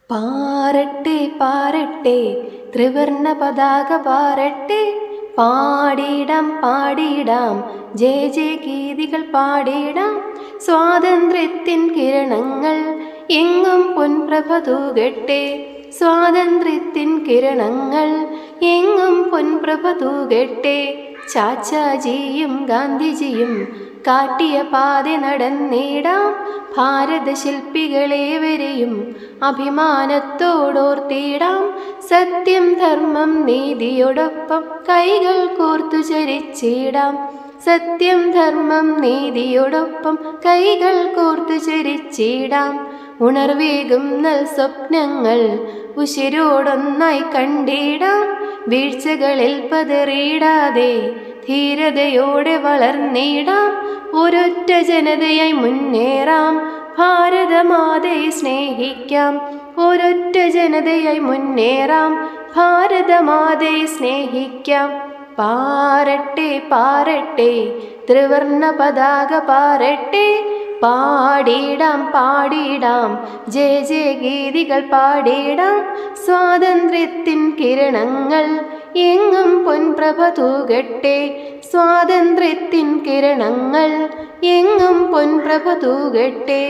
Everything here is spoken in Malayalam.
പാറട്ടെ പാറട്ടെ ത്രിവർണ പതാക പാറട്ടെ, പാടിടാം പാടിടാം ജയ ജയ ഗീതികൾ പാടിടാം. സ്വാതന്ത്ര്യത്തിൻ കിരണങ്ങൾ എങ്ങും പൊൻപ്രഭ തൂകട്ടെ, സ്വാതന്ത്ര്യത്തിൻ കിരണങ്ങൾ എങ്ങും പൊൻപ്രഭ തൂകട്ടെ. ചാച്ചാജിയും ഗാന്ധിജിയും കാട്ടിയ പാത നടന്നിടാം, ഭാരത ശില്പികളേവരെയും അഭിമാനത്തോടോർത്തിടാം. സത്യം ധർമ്മം നീതിയോടൊപ്പം കൈകൾ കോർത്തു ചരിച്ചിടാം, സത്യം ധർമ്മം നീതിയോടൊപ്പം കൈകൾ കോർത്തു ചരിച്ചിടാം. ഉണർവേകും നൽ സ്വപ്നങ്ങൾ ഉശിരോടൊന്നായി കണ്ടിടാം, വീഴ്ചകളിൽ പതറിയിടാതെ ധീരതയോടെ വളർന്നിടാം. ഒരൊറ്റ ജനതയായി മുന്നേറാം, ഭാരതമാതയെ സ്നേഹിക്കാം. ഒരൊറ്റ ജനതയായി മുന്നേറാം, ഭാരതമാതയെ സ്നേഹിക്കാം. പാറട്ടെ പാറട്ടെ ത്രിവർണ പതാക പാറട്ടെ, പാടിടാം പാടിടാം ജയ ജയ ഗീതികൾ പാടിടാം. സ്വാതന്ത്ര്യത്തിൻ കിരണങ്ങൾ എങ്ങും പൊൻപ്രഭ തൂകട്ടെ, സ്വാതന്ത്ര്യത്തിൻ കിരണങ്ങൾ എങ്ങും പൊൻപ്രഭ തൂകട്ടെ.